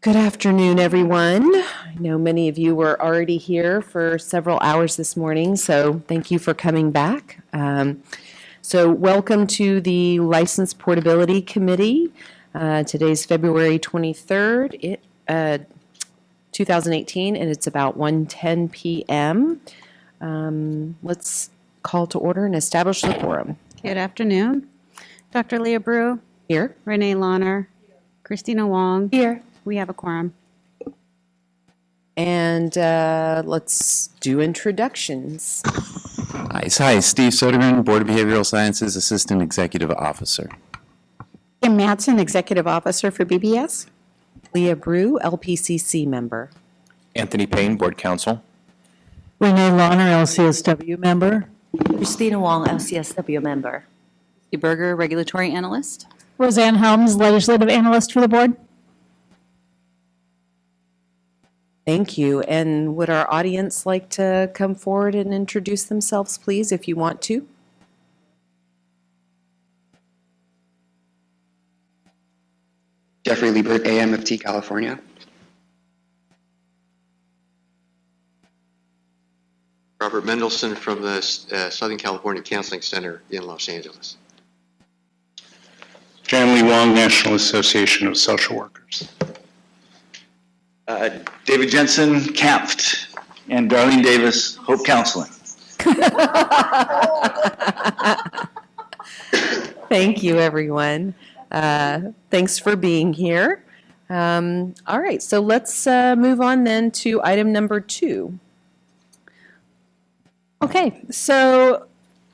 Good afternoon, everyone. I know many of you were already here for several hours this morning, so thank you for coming back. So welcome to the License Portability Committee. Today's February 23rd, 2018, and it's about 1:10 p.m. Let's call to order and establish the quorum. Good afternoon. Dr. Leah Brew. Here. Renee Launer. Christina Wong. Here. We have a quorum. And let's do introductions. Hi, Steve Sodergren, Board of Behavioral Sciences Assistant Executive Officer. Kim Madsen, Executive Officer for BBS. Leah Brew, LPCC member. Anthony Payne, Board Counsel. Renee Launer, LCSW member. Christina Wong, LCSW member. Steve Berger, Regulatory Analyst. Roseanne Helms, Legislative Analyst for the Board. Thank you. And would our audience like to come forward and introduce themselves, please, if you want to? Jeffrey Liebert, AMFT, California. Robert Mendelson from the Southern California Counseling Center in Los Angeles. Jan Lee Wong, National Association of Social Workers. David Jensen, CAMFT, and Darlene Davis, Hope Counseling. Thank you, everyone. Thanks for being here. All right, so let's move on then to item number 2. Okay, so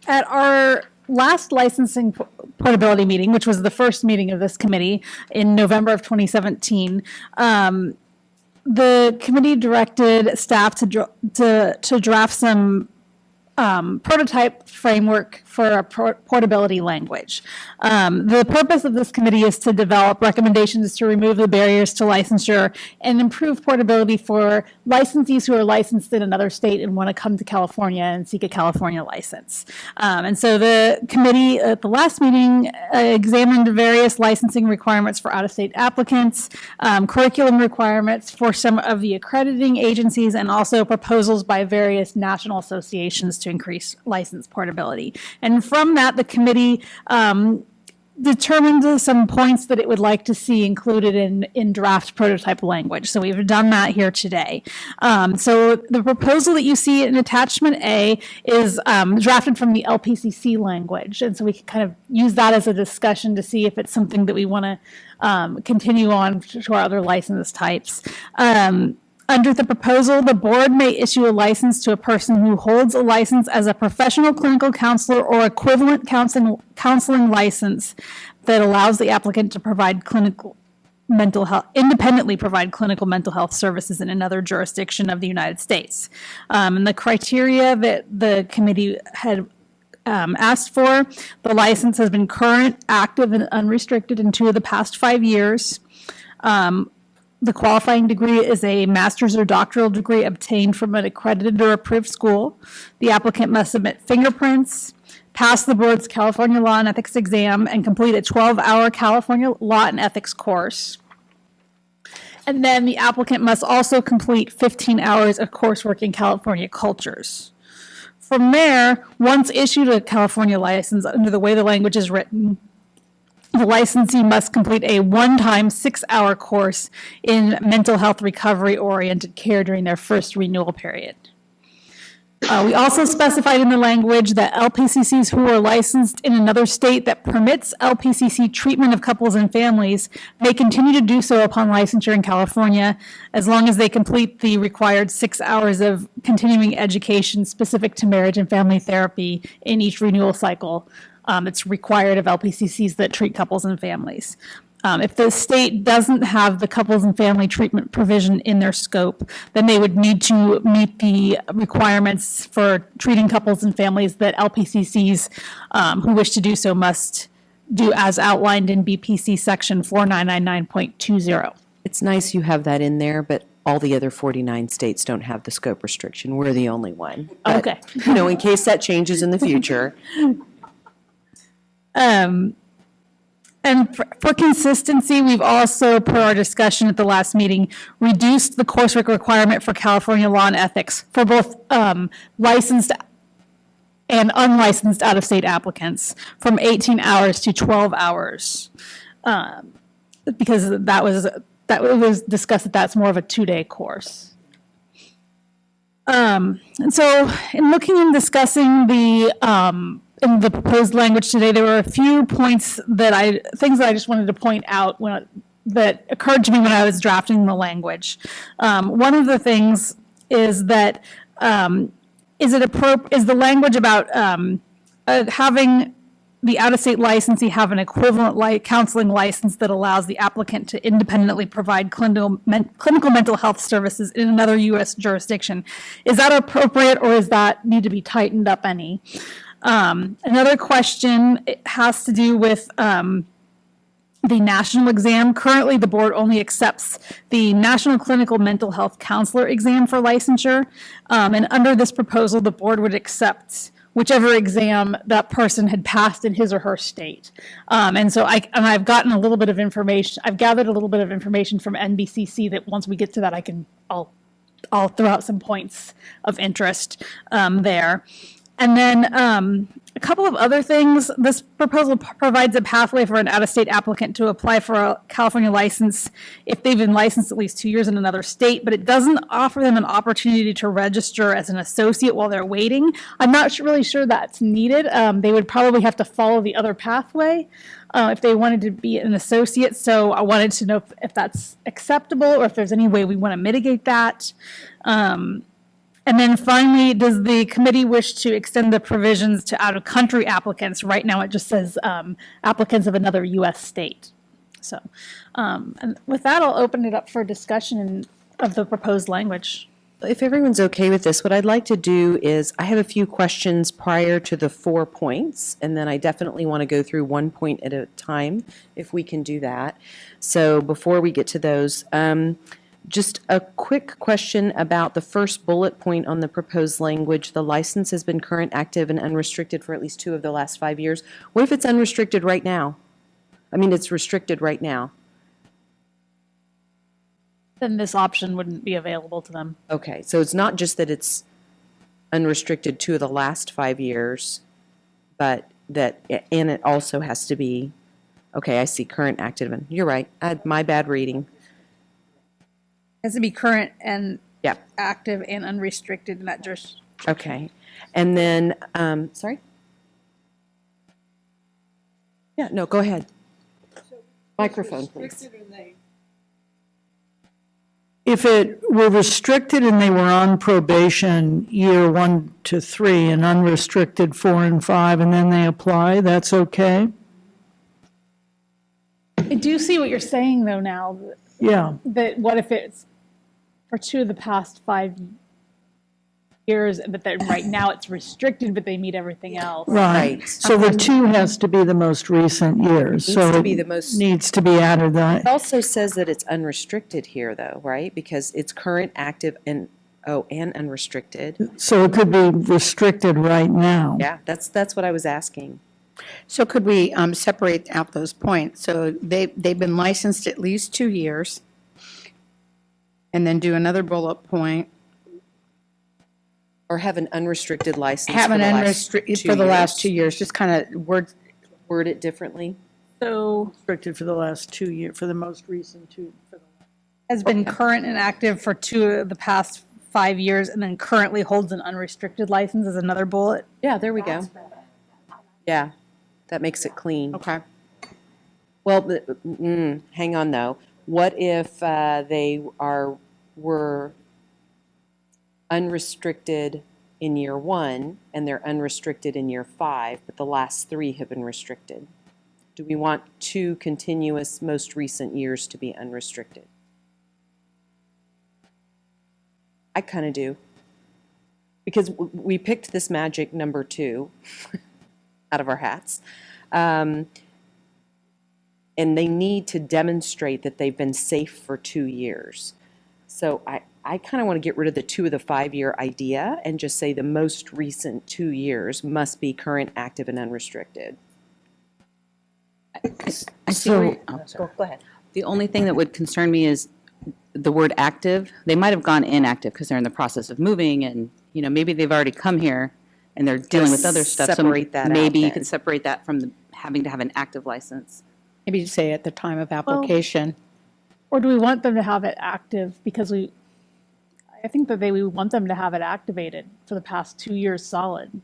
at our last licensing portability meeting, which was the first meeting of this committee in November of 2017, the committee directed staff to draft some prototype framework for a portability language. The purpose of this committee is to develop recommendations to remove the barriers to licensure and improve portability for licensees who are licensed in another state and want to come to California and seek a California license. And so the committee at the last meeting examined various licensing requirements for out-of-state applicants, curriculum requirements for some of the accrediting agencies, and also proposals by various national associations to increase license portability. And from that, the committee determined some points that it would like to see included in draft prototype language. So we've done that here today. So the proposal that you see in attachment A is drafted from the LPCC language. And so we can kind of use that as a discussion to see if it's something that we want to continue on to our other license types. Under the proposal, the board may issue a license to a person who holds a license as a professional clinical counselor or equivalent counseling license that allows the applicant to provide independently provide clinical mental health services in another jurisdiction of the United States. And the criteria that the committee had asked for, the license has been current, active, and unrestricted in 2 of the past 5 years. The qualifying degree is a master's or doctoral degree obtained from an accredited or approved school. The applicant must submit fingerprints, pass the board's California Law and Ethics exam, and complete a 12-hour California Law and Ethics course. And then the applicant must also complete 15 hours of coursework in California cultures. From there, once issued a California license under the way the language is written, the licensee must complete a one-time 6-hour course in mental health recovery-oriented care during their first renewal period. We also specified in the language that LPCCs who are licensed in another state that permits LPCC treatment of couples and families may continue to do so upon licensure in California as long as they complete the required 6 hours of continuing education specific to marriage and family therapy in each renewal cycle. It's required of LPCCs that treat couples and families. If the state doesn't have the couples and family treatment provision in their scope, then they would need to meet the requirements for treating couples and families that LPCCs who wish to do so must do as outlined in BPC section 4999.20. It's nice you have that in there, but all the other 49 states don't have the scope restriction. We're the only one. But, okay. In case that changes in the future. And for consistency, we've also, per our discussion at the last meeting, reduced the coursework requirement for California law and ethics for both licensed and unlicensed out-of-state applicants from 18 hours to 12 hours. Because that was discussed that that's more of a 2-day course. And so in looking and discussing in the proposed language today, there were a few points things that I just wanted to point out that occurred to me when I was drafting the language. One of the things is that is the language about having the out-of-state licensee have an equivalent counseling license that allows the applicant to independently provide clinical mental health services in another U.S. jurisdiction. Is that appropriate, or does that need to be tightened up any? Another question has to do with the national exam. Currently, the board only accepts the National Clinical Mental Health Counselor exam for licensure. And under this proposal, the board would accept whichever exam that person had passed in his or her state. And so I've gotten a little bit of information. I've gathered a little bit of information from NBCC that once we get to that, I'll throw out some points of interest there. And then a couple of other things. This proposal provides a pathway for an out-of-state applicant to apply for a California license if they've been licensed at least 2 years in another state, but it doesn't offer them an opportunity to register as an associate while they're waiting. I'm not really sure that's needed. They would probably have to follow the other pathway if they wanted to be an associate. So I wanted to know if that's acceptable or if there's any way we want to mitigate that. And then finally, does the committee wish to extend the provisions to out-of-country applicants? Right now, it just says applicants of another U.S. state. So, and with that, I'll open it up for discussion of the proposed language. If everyone's okay with this, what I'd like to do is I have a few questions prior to the 4 points, and then I definitely want to go through 1 point at a time, if we can do that. So before we get to those, just a quick question about the first bullet point on the proposed language. The license has been current, active, and unrestricted for at least 2 of the last 5 years. What if it's unrestricted right now? I mean, it's restricted right now. Then this option wouldn't be available to them. Okay, so it's not just that it's unrestricted 2 of the last 5 years, but that, and it also has to be, okay, I see current, active, and you're right. My bad reading. It has to be current and Yeah. active and unrestricted in that jurisdiction. Okay. And then, sorry? Yeah, no, go ahead. Microphone, please. If it were restricted and they were on probation year 1 to 3 and unrestricted 4 and 5, and then they apply, that's okay? I do see what you're saying, though, now. Yeah. That what if it's for 2 of the past 5 years, but that right now it's restricted, but they meet everything else. Right. So the 2 has to be the most recent years. Needs So to it be the most- needs to be added. It also says that it's unrestricted here, though, right? Because it's current, active, and unrestricted. So it could be restricted right now. Yeah, that's what I was asking. So could we separate out those points? So they've been licensed at least 2 years, and then do another bullet point. Or have an unrestricted license Have for an the last unrestricted 2 for the last years. 2 years, just kind of Word it differently. So Restricted for the last 2 years, for the most recent 2. has been current and active for 2 of the past 5 years, and then currently holds an unrestricted license as another bullet. Yeah, there we go. Yeah, that makes it clean. Okay. Well, hang on, though. What if they were unrestricted in year 1 and they're unrestricted in year 5, but the last 3 have been restricted? Do we want 2 continuous most recent years to be unrestricted? I kind of do. Because we picked this magic number 2 out of our hats. And they need to demonstrate that they've been safe for 2 years. So I kind of want to get rid of the 2 of the 5 year idea and just say the most recent 2 years must be current, active, and unrestricted. I see. Go ahead. The only thing that would concern me is the word active. They might have gone inactive because they're in the process of moving and, maybe they've already come here and they're dealing with other stuff. Separate that out Maybe you then. could separate that from having to have an active license. Maybe say at the time of application. Or do we want them to have it active because I think that we want them to have it activated for the past 2 years solid.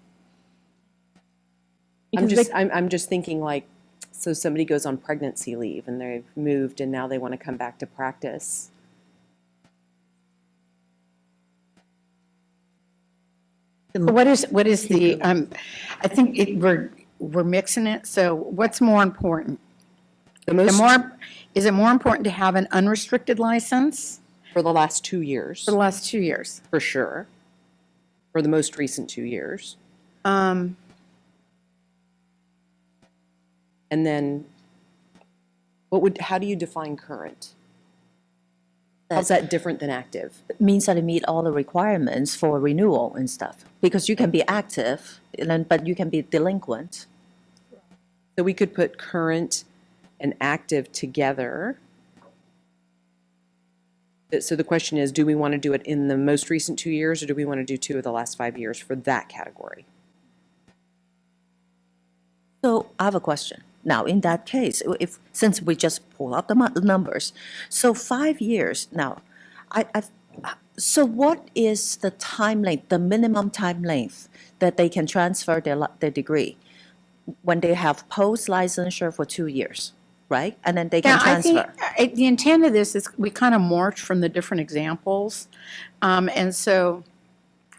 I'm just thinking like, so somebody goes on pregnancy leave and they've moved and now they want to come back to practice. What is the, I think we're mixing it, so what's more important? Is it more important to have an unrestricted license? For the last 2 years. For the last 2 years. For sure. For the most recent 2 years. And then, how do you define current? How's that different than active? It means that it meet all the requirements for renewal and stuff. Because you can be active, but you can be delinquent. So we could put current and active together. So the question is, do we want to do it in the most recent 2 years, or do we want to do 2 of the last 5 years for that category? So I have a question. Now, in that case, since we just pull out the numbers, so 5 years now, so what is the time length, the minimum time length that they can transfer their degree when they have post-licensure for 2 years, right? And then they can transfer. I think the intent of this is we kind of morphed from the different examples. And so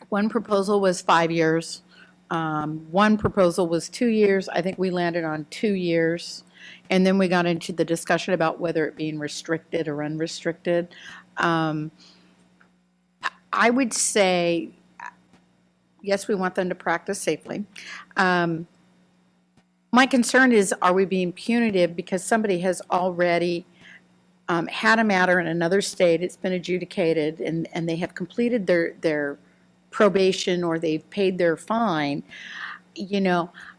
one proposal was 5 years. One proposal was 2 years. I think we landed on 2 years. And then we got into the discussion about whether it being restricted or unrestricted. I would say, yes, we want them to practice safely. My concern is, are we being punitive because somebody has already had a matter in another state, it's been adjudicated, and they have completed their probation or they've paid their fine.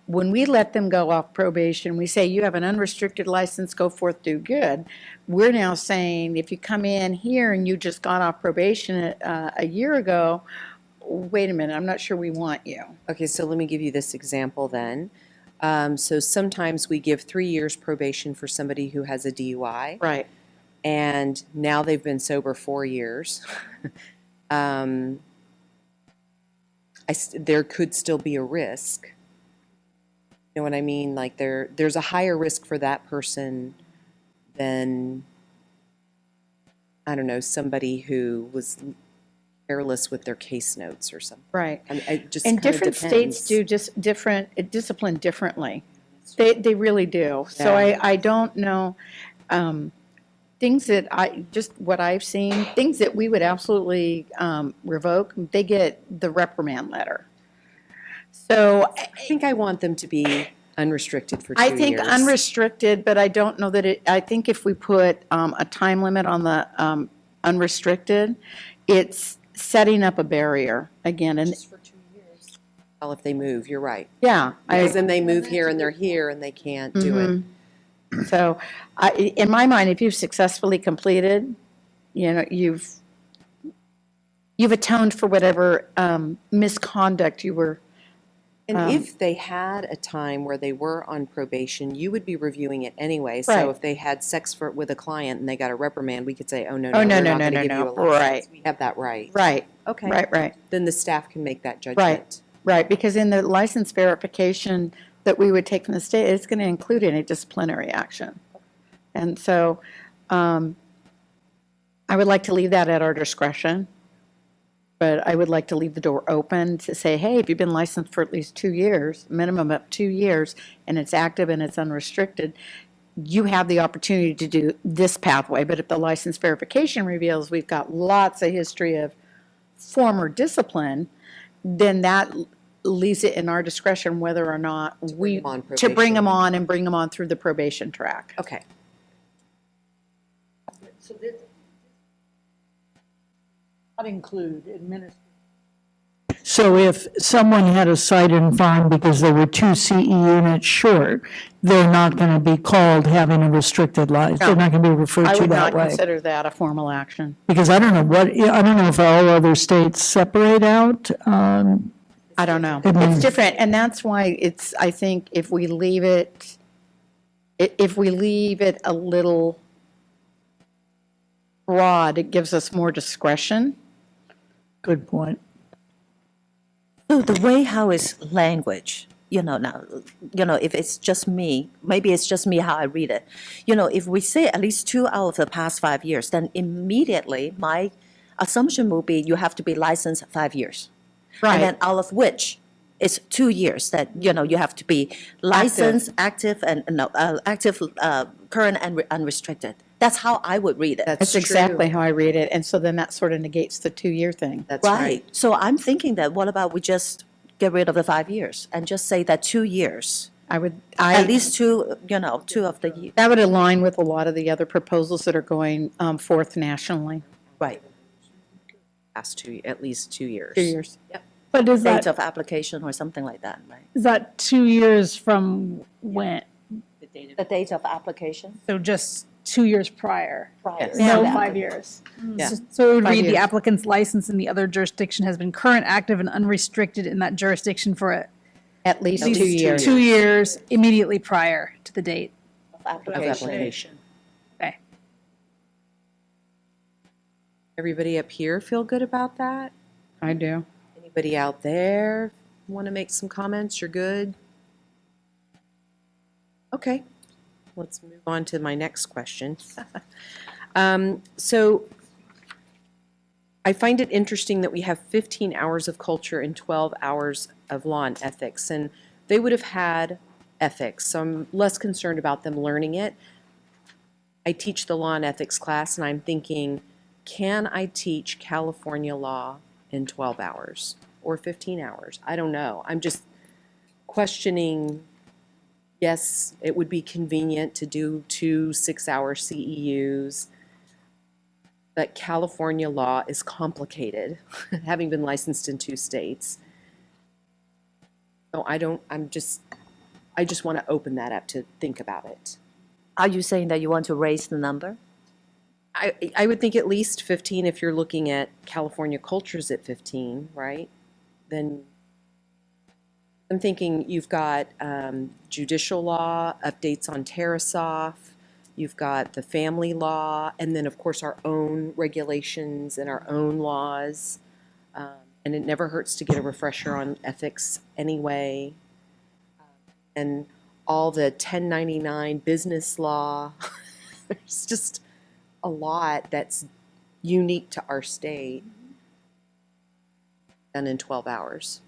When we let them go off probation, we say, you have an unrestricted license, go forth, do good. We're now saying, if you come in here and you just got off probation a year ago, wait a minute, I'm not sure we want you. Okay, so let me give you this example then. So sometimes we give 3 years probation for somebody who has a DUI. Right. And now they've been sober 4 years. There could still be a risk. You know what I mean? Like there's a higher risk for that person than, I don't know, somebody who was careless with their case notes or something. Right. It just And kinda different depends. states do just different, discipline differently. They really do. So Yeah. I don't know, things that what I've seen, things that we would absolutely revoke, they get the reprimand letter. So I think I want them to be unrestricted for 2 years. I think unrestricted, but I don't know that I think if we put a time limit on the unrestricted, it's setting up a barrier again. And Just for 2 years. Well, if they move, you're right. yeah, Because then they move here and they're here and they can't do it. So, in my mind, if you've successfully completed, you've atoned for whatever misconduct you were. And if they had a time where they were on probation, you would be reviewing it anyway. So Right. if they had sex with a client and they got a reprimand, we could say, oh, no, Oh, no, no, we're no, not no, going to no, give you no. a license. Right. We have that right. Right. Okay. Right. Then the staff can make that judgment. Right. Because in the license verification that we would take from the state, it's going to include any disciplinary action. And so, I would like to leave that at our discretion. But I would like to leave the door open to say, hey, if you've been licensed for at least 2 years, minimum of 2 years, and it's active and it's unrestricted, you have the opportunity to do this pathway. But if the license verification reveals we've got lots of history of former discipline, then that leaves it in our discretion whether or not to bring them on and bring them on through the probation track. Okay. So this not include administration. So if someone had a site and farm because they were 2 CE units short, they're not going to be called having a restricted license. They're not going to be referred I to would that not way. consider that a formal action. Because I don't know if all other states separate out. I don't know. I mean- It's different, and that's why I think if we leave it a little broad, it gives us more discretion. Good point. So the way how is language, now, if it's just me, maybe it's just me how I read it. If we say at least 2 out of the past 5 years, then immediately my assumption will be you have to be licensed 5 years. And then out of which it's 2 years that, you have to be licensed, active, and, current and unrestricted. That's how I would read it. That's exactly how I read it, and so then that sort of negates the 2-year thing. That's right. So I'm thinking that what about we just get rid of the 5 years and just say that 2 years? At least 2, 2 of the years. That would align with a lot of the other proposals that are going forth nationally. Right. At least 2 years. 2 years. Yep. But is Date that, of application or something like that, right? is that 2 years from when? The date of application? So just 2 years prior? Prior. No, Yeah. 5 years. Yeah. So it would 5 read, the years. applicant's license in the other jurisdiction has been current, active, and unrestricted in that jurisdiction for At least at 2 least years. 2 years immediately prior to the date. Of application. Okay. Everybody up here feel good about that? I do. Anybody out there want to make some comments? You're good? Okay, let's move on to my next question. So I find it interesting that we have 15 hours of culture and 12 hours of law and ethics, and they would have had ethics, so I'm less concerned about them learning it. I teach the law and ethics class, and I'm thinking, can I teach California law in 12 hours or 15 hours? I don't know. I'm just questioning, yes, it would be convenient to do 2 6-hour CEUs, but California law is complicated, having been licensed in 2 states. So I just want to open that up to think about it. Are you saying that you want to raise the number? I would think at least 15 if you're looking at California cultures at 15, right? Then I'm thinking you've got judicial law, updates on Tarasoff, you've got the family law, and then, of course, our own regulations and our own laws. And it never hurts to get a refresher on ethics anyway. And all the 1099 business law. There's just a lot that's unique to our state done in 12 hours.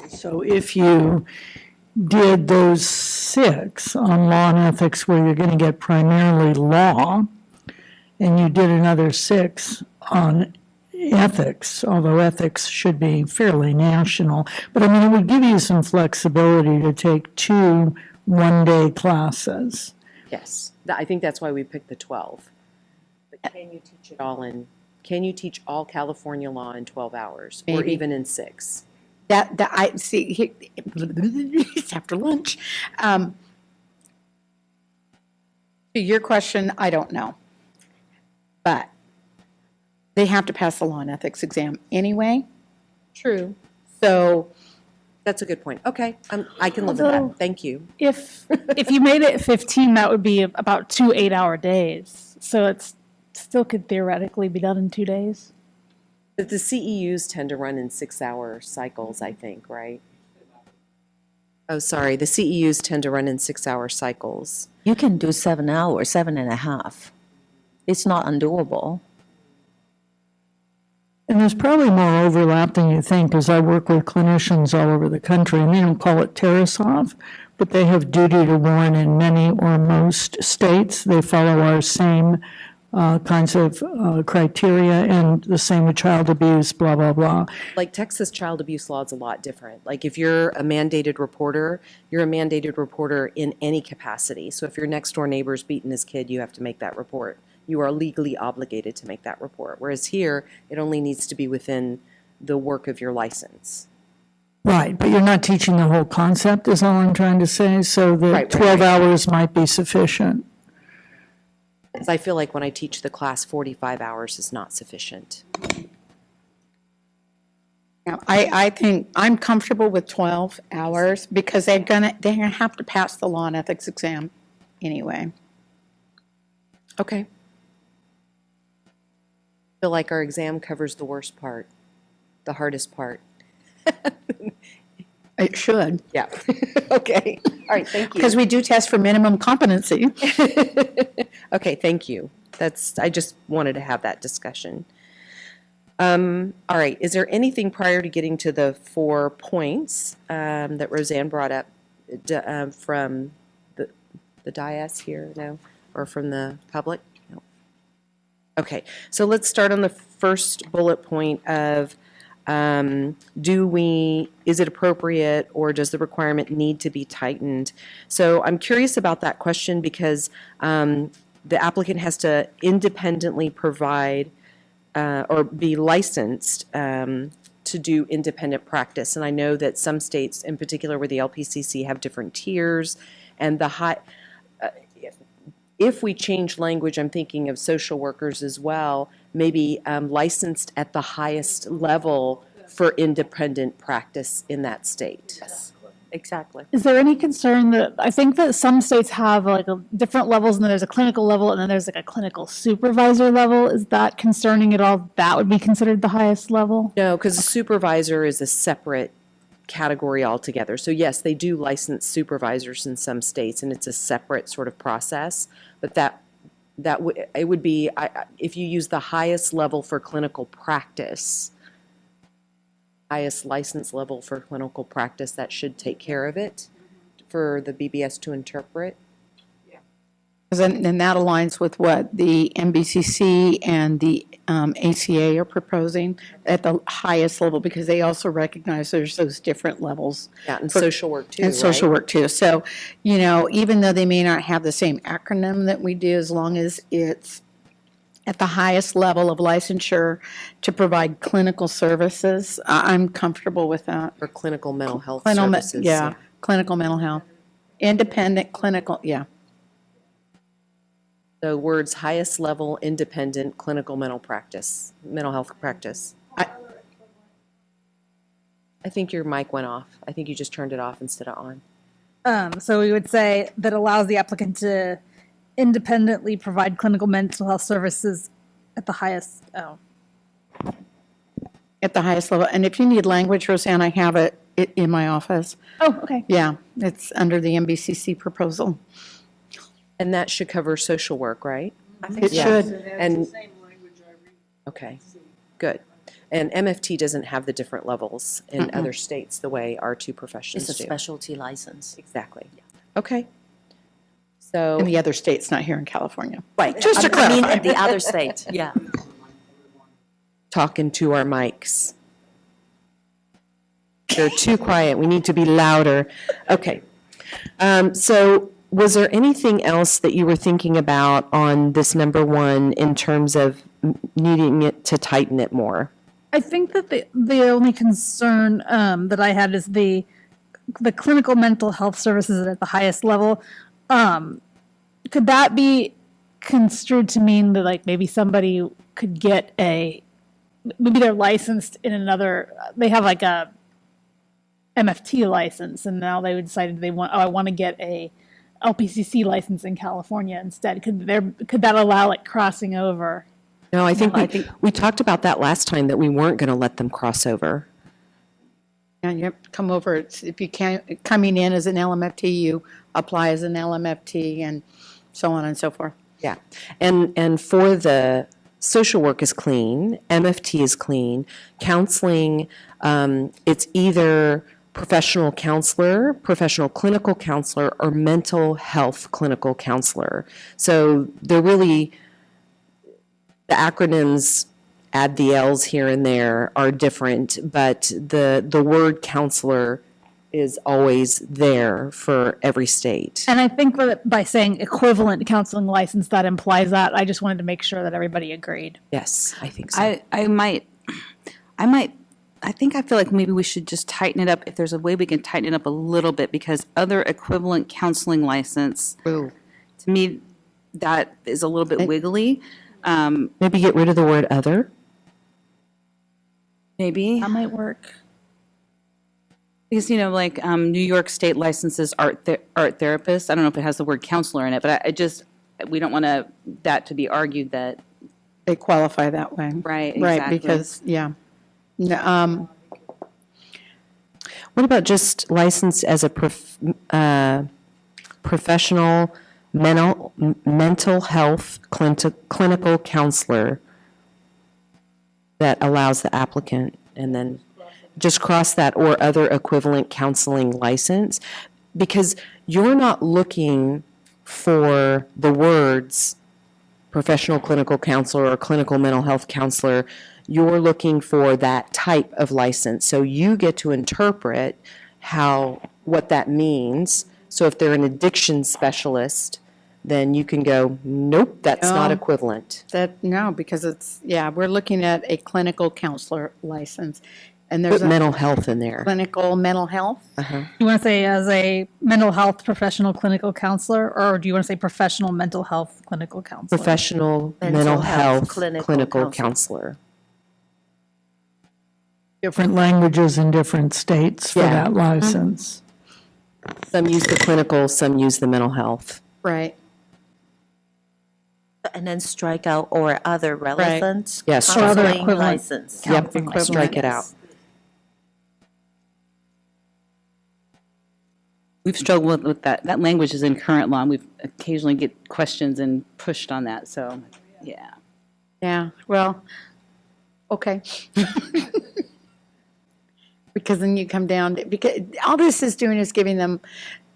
So if you did those 6 on law and ethics where you're going to get primarily law, and you did another 6 on ethics, although ethics should be fairly national, but I mean, it would give you some flexibility to take 2 one-day classes. Yes, I think that's why we picked the 12. But can you teach all California law in 12 hours or Maybe. even in 6? That I see, it's after lunch. To your question, I don't know. But they have to pass the law and ethics exam anyway. True. So That's a good point. Okay, I can live with Although- that. Thank you. If you made it 15, that would be about 2 8-hour days. So it's still could theoretically be done in 2 days. But the CEUs tend to run in 6-hour cycles, I think, right? Oh, sorry, the CEUs tend to run in 6-hour cycles. You can do 7 hours, 7.5. It's not undoable. And there's probably more overlap than you think, because I work with clinicians all over the country, and they don't call it Tarasoff, but they have duty to warn in many or most states. They follow our same kinds of criteria, and the same with child abuse, blah, blah, blah. Like Texas child abuse law is a lot different. Like if you're a mandated reporter, you're a mandated reporter in any capacity. So if your next door neighbor's beating his kid, you have to make that report. you are legally obligated to make that report. Whereas here, it only needs to be within the work of your license. Right, but you're not teaching the whole concept, is all I'm trying to say, so Right, that right, 12 right. hours might be sufficient. Because I feel like when I teach the class, 45 hours is not sufficient. Yeah, I think I'm comfortable with 12 hours because they're gonna have to pass the law and ethics exam anyway. Okay. I feel like our exam covers the worst part, the hardest part. It should, Yeah. Okay. All right, thank you. because we do test for minimum competency. Okay, thank you. I just wanted to have that discussion. All right, is there anything prior to getting to the 4 points that Roseanne brought up from the dais here? No? Or from the public? No. Okay, so let's start on the first bullet point of is it appropriate or does the requirement need to be tightened? So I'm curious about that question because the applicant has to independently provide or be licensed to do independent practice. And I know that some states, in particular where the LPCC, have different tiers. And if we change language, I'm thinking of social workers as well, maybe licensed at the highest level for independent practice in that state. Yes, exactly. Is there any concern that, I think that some states have like different levels, and then there's a clinical level, and then there's like a clinical supervisor level. Is that concerning at all? That would be considered the highest level? No, because a supervisor is a separate category altogether. So yes, they do license supervisors in some states, and it's a separate sort of process. But it would be if you use the highest level for clinical practice, highest license level for clinical practice, that should take care of it for the BBS to interpret. And that aligns with what the MBCC and the ACA are proposing at the highest level, because they also recognize there's those different levels. Yeah, and social work too, And social right? work too. So, even though they may not have the same acronym that we do, as long as it's at the highest level of licensure to provide clinical services, I'm comfortable with that. For clinical mental health Clinical services. Yeah, clinical mental health. Independent clinical, yeah. The words highest level, independent, clinical mental health practice. I think your mic went off. I think you just turned it off instead of on. So we would say that allows the applicant to independently provide clinical mental health services at the highest, At the highest level. And if you need language, Roseanne, I have it in my office. Oh, okay. Yeah, it's under the MBCC proposal. And that should cover social work, right? I think It so. should. And okay, good. And MFT doesn't have the different levels in other states the way our two professions It's a do. specialty license. Exactly. Okay. So In the other states, not here in California. Right. Just to I mean, clarify. in the other state, yeah. talking to our mics. They're too quiet. We need to be louder. Okay. So was there anything else that you were thinking about on this number 1 in terms of needing it to tighten it more? I think that the only concern that I had is the clinical mental health services at the highest level. Could that be construed to mean that like maybe somebody could get maybe they're licensed in another, they have like a MFT license, and now they decided I want to get a LPCC license in California instead. Could that allow like crossing over? No, I think we talked about that last time, that we weren't going to let them cross over. And you have to come over, if you can't, coming in as an LMFT, you apply as an LMFT and so on and so forth. Yeah. And for the social work is clean, MFT is clean, counseling, it's either professional counselor, professional clinical counselor, or mental health clinical counselor. So they're really, the acronyms, add the L's here and there, are different, but the word counselor is always there for every state. And I think that by saying equivalent counseling license, that implies that. I just wanted to make sure that everybody agreed. Yes, I think so. I think I feel like maybe we should just tighten it up, if there's a way we can tighten it up a little bit, because other equivalent counseling license, Ooh. to me, that is a little bit wiggly. Maybe get rid of the word other. Maybe. That might work. Because, like New York State licenses art therapists. I don't know if it has the word counselor in it, but we don't want that to be argued that. They qualify that way. Right, Right, exactly. because, yeah. What about just licensed as a professional mental health clinical counselor that allows the applicant, and then just cross that or other equivalent counseling license? Because you're not looking for the words professional clinical counselor or clinical mental health counselor. You're looking for that type of license. So you get to interpret what that means. So if they're an addiction specialist, then you can go, nope, that's not No. equivalent. No, because we're looking at a clinical counselor license. And there's Put a mental health in there. clinical mental health. You want to say as a mental health professional clinical counselor, or do you want to say professional mental health clinical counselor? Professional mental health clinical counselor. Different languages in different states for Yeah. that license. Some use the clinical, some use the mental health. Right. And then strike out or other relevant Yes. Or other counseling equivalent. license. Yep, Counseling strike it license. out. We've struggled with that. That language is in current law, and we've occasionally get questions and pushed on that, so, yeah. Yeah, well, okay. Because then you come down, because all this is doing is giving them,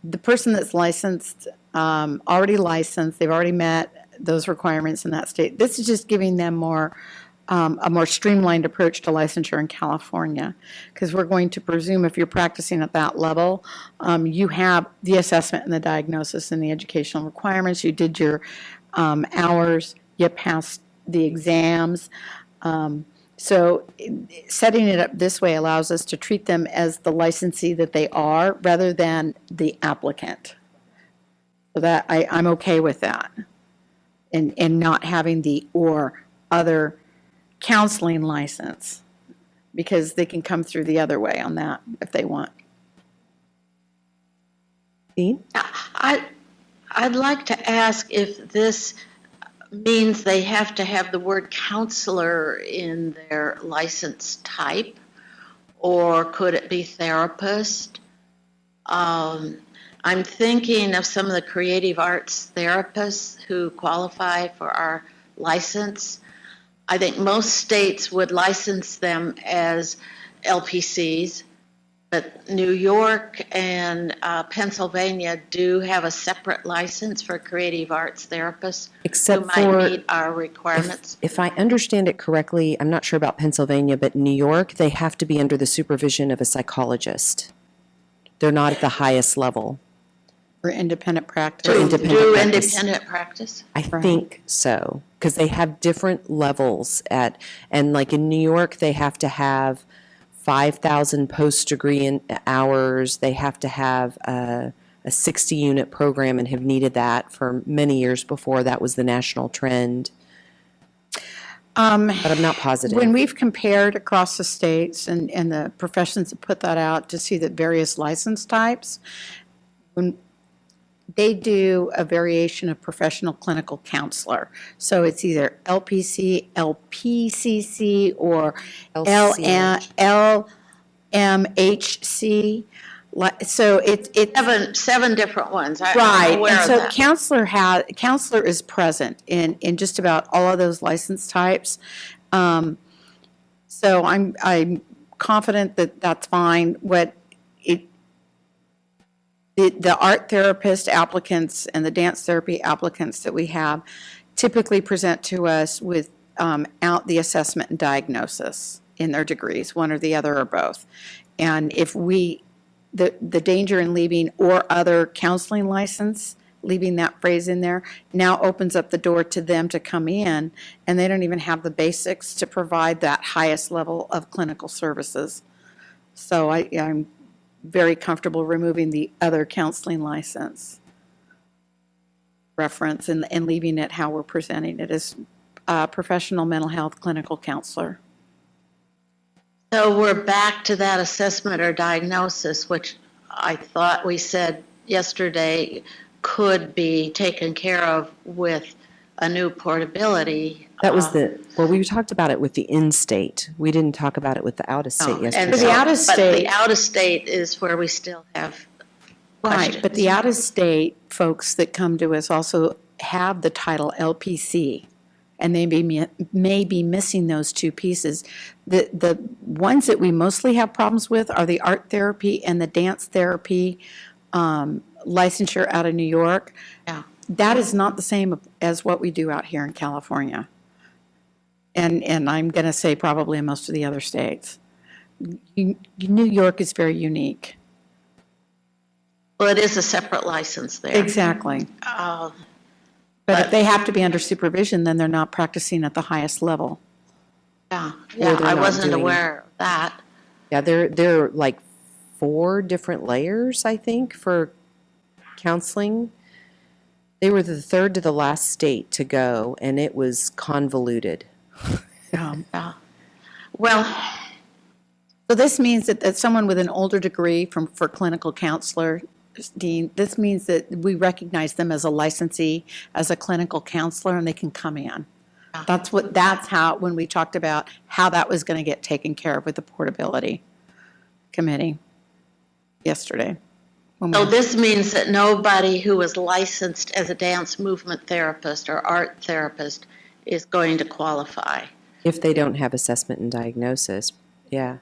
the person that's licensed, already licensed, they've already met those requirements in that state. This is just giving them a more streamlined approach to licensure in California. Because we're going to presume if you're practicing at that level, you have the assessment and the diagnosis and the educational requirements, you did your hours, you passed the exams. So setting it up this way allows us to treat them as the licensee that they are rather than the applicant. So that I'm okay with that. And not having the or other counseling license, because they can come through the other way on that if they want. Dean? I'd like to ask if this means they have to have the word counselor in their license type, or could it be therapist? I'm thinking of some of the creative arts therapists who qualify for our license. I think most states would license them as LPCs, but New York and Pennsylvania do have a separate license for creative arts therapists Except who for, might meet our requirements. if I understand it correctly, I'm not sure about Pennsylvania, but New York, they have to be under the supervision of a psychologist. They're not at the highest level. For independent practice. For independent practice. Independent practice? I think so, because they have different levels and like in New York, they have to have 5,000 post-degree hours. They have to have a 60-unit program and have needed that for many years before that was the national trend. But I'm not positive. When we've compared across the states and the professions that put that out to see the various license types, when they do a variation of professional clinical counselor. So it's either LPC, LPCC, or LMHC. So it's seven different ones. Right, I'm aware and of so that. counselor is present in just about all of those license types. So I'm confident that that's fine. The art therapist applicants and the dance therapy applicants that we have typically present to us without the assessment and diagnosis in their degrees, one or the other or both. And if we the danger in leaving or other counseling license, leaving that phrase in there, now opens up the door to them to come in, and they don't even have the basics to provide that highest level of clinical services. So I'm very comfortable removing the other counseling license reference and leaving it how we're presenting it as professional mental health clinical counselor. So we're back to that assessment or diagnosis, which I thought we said yesterday could be taken care of with a new portability. That was well, we talked about it with the in-state. We didn't talk about it with the out-of-state yesterday. And the out-of-state- But the out-of-state is where we still have questions. Right, but the out-of-state folks that come to us also have the title LPC, and they may be missing those two pieces. The ones that we mostly have problems with are the art therapy and the dance therapy licensure out of New York. Yeah. That is not the same as what we do out here in California. And I'm going to say probably in most of the other states. New York is very unique. Well, it is a separate license there. Exactly. But if they have to be under supervision, then they're not practicing at the highest level. Yeah, they're I not wasn't doing- aware of that. Yeah, there are like 4 different layers, I think, for counseling. They were the third to the last state to go, and it was convoluted. Yeah. Well, So this means that someone with an older degree for clinical counselor, Dean, this means that we recognize them as a licensee, as a clinical counselor, and they can come in. That's how, when we talked about how that was going to get taken care of with the Portability Committee yesterday. so this means that nobody who is licensed as a dance movement therapist or art therapist is going to qualify. If they don't have assessment and diagnosis, yeah.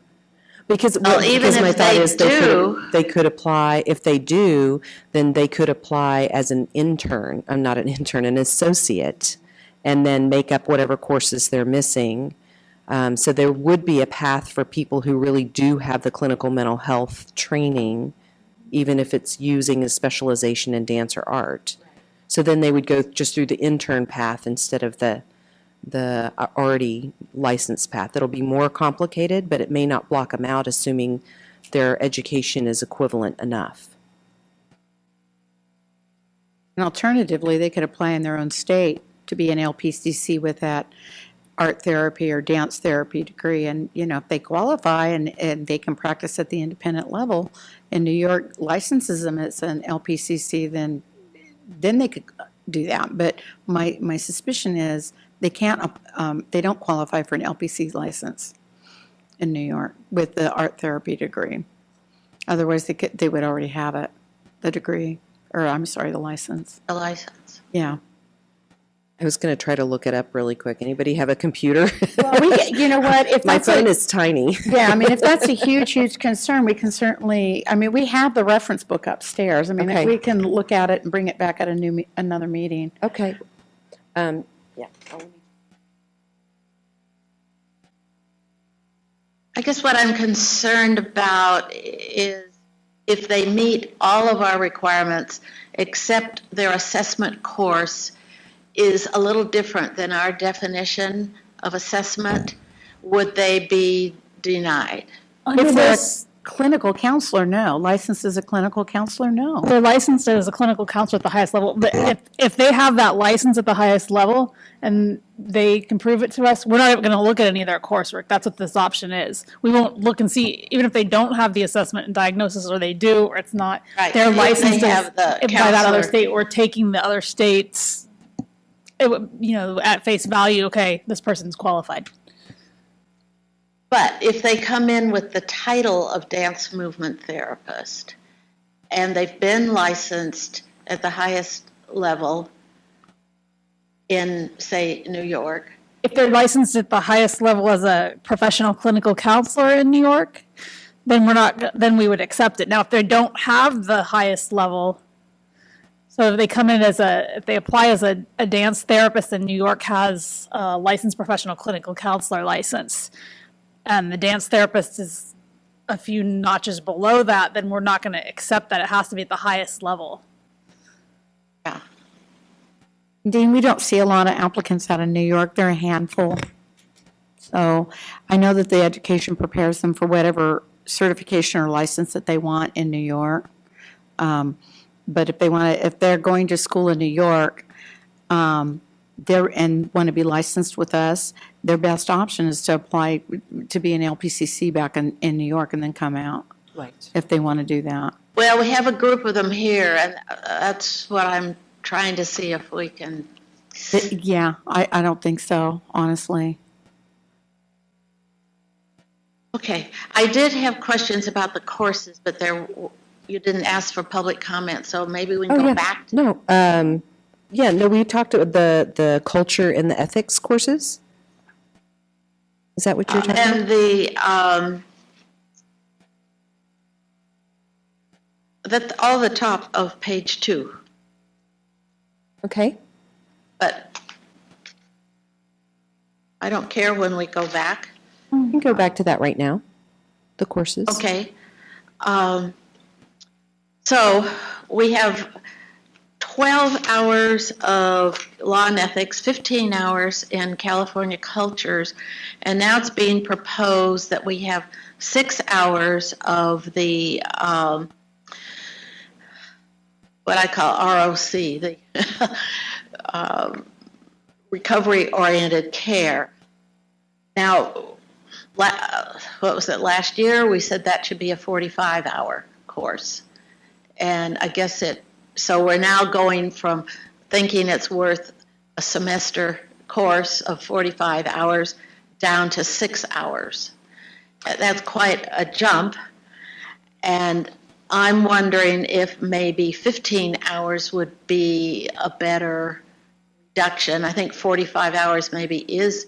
Because, Well, even because my if thought they is they could apply, if they do, then they could apply as an intern, I'm not an intern, an associate, and then make up whatever courses they're missing. So there would be a path for people who really do have the clinical mental health training, even if it's using a specialization in dance or art. So then they would go just through the intern path instead of the already licensed path. It'll be more complicated, but it may not block them out, assuming their education is equivalent enough. And alternatively, they could apply in their own state to be an LPCC with that art therapy or dance therapy degree. And, if they qualify and they can practice at the independent level, and New York licenses them as an LPCC, then they could do that. But my suspicion is they can't, they don't qualify for an LPC license in New York with the art therapy degree. Otherwise, they would already have it, the degree, or I'm sorry, the license. The license. Yeah. I was going to try to look it up really quick. Anybody have a computer? Well, you know what? If My that's phone is tiny. Yeah, if that's a huge concern, we can certainly, we have the reference book upstairs. Okay. We can look at it and bring it back at another meeting. Okay. Yeah. I guess what I'm concerned about is if they meet all of our requirements except their assessment course is a little different than our definition of assessment, would they be denied? If they're a clinical counselor, no. Licensed as a clinical counselor, no. They're licensed as a clinical counselor at the highest level. But if they have that license at the highest level and they can prove it to us, we're not going to look at any of their coursework. That's what this option is. We won't look and see, even if they don't have the assessment and diagnosis, or they do, or it's not. Right. They're If they licensed have the by that other counselor. state, or taking the other states, it would, at face value, okay, this person's qualified. But if they come in with the title of dance movement therapist and they've been licensed at the highest level in, say, New York, If they're licensed at the highest level as a professional clinical counselor in New York, then we would accept it. Now, if they don't have the highest level, so if they come in if they apply as a dance therapist, and New York has a licensed professional clinical counselor license, and the dance therapist is a few notches below that, then we're not going to accept that. It has to be at the highest level. Yeah. Dean, we don't see a lot of applicants out of New York. They're a handful. So I know that the education prepares them for whatever certification or license that they want in New York. But if they're going to school in New York, and want to be licensed with us, their best option is to apply to be an LPCC back in New York and then come out. Right. If they want to do that. Well, we have a group of them here, and that's what I'm trying to see if we can. Yeah, I don't think so, honestly. Okay, I did have questions about the courses, but you didn't ask for public comment, so maybe we can go back to. No, we talked about the culture and the ethics courses. Is that what you're talking about? And that's all the top of page 2. Okay. But I don't care when we go back. We can go back to that right now, the courses. Okay. So we have 12 hours of law and ethics, 15 hours in California cultures, and now it's being proposed that we have 6 hours of the what I call ROC, the recovery-oriented care. Now, what was it, last year? We said that should be a 45-hour course. And I guess so we're now going from thinking it's worth a semester course of 45 hours down to 6 hours. That's quite a jump. And I'm wondering if maybe 15 hours would be a better reduction. I think 45 hours maybe is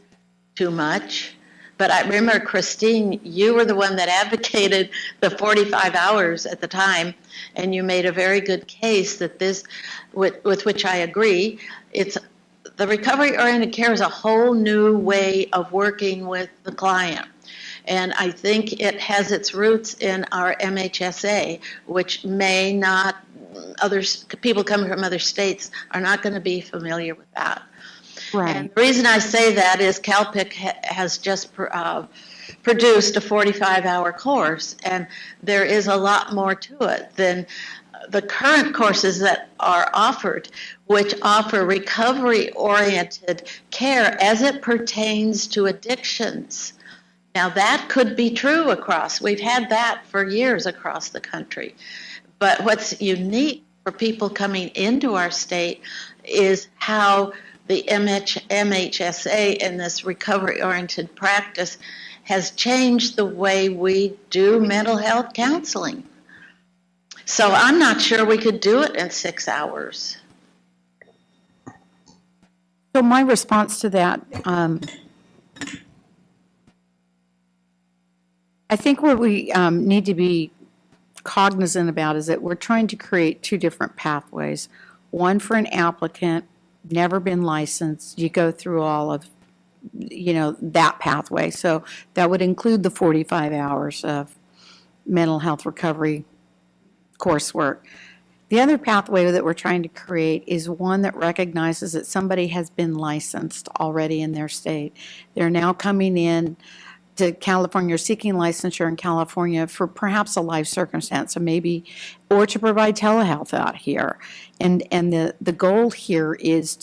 too much. But I remember, Christine, you were the one that advocated the 45 hours at the time, and you made a very good case that this, with which I agree, the recovery-oriented care is a whole new way of working with the client. And I think it has its roots in our MHSA, which may not, people coming from other states are not going to be familiar with that. Right. And the reason I say that is CalPIC has just produced a 45-hour course, and there is a lot more to it than the current courses that are offered, which offer recovery-oriented care as it pertains to addictions. Now, that could be true we've had that for years across the country. But what's unique for people coming into our state is how the MHSA in this recovery-oriented practice has changed the way we do mental health counseling. So I'm not sure we could do it in 6 hours. So my response to that, I think what we need to be cognizant about is that we're trying to create 2 different pathways. One for an applicant, never been licensed, you go through all of, that pathway. So that would include the 45 hours of mental health recovery coursework. The other pathway that we're trying to create is one that recognizes that somebody has been licensed already in their state. They're now coming in to California, or seeking licensure in California for perhaps a life circumstance, or to provide telehealth out here. And the goal here is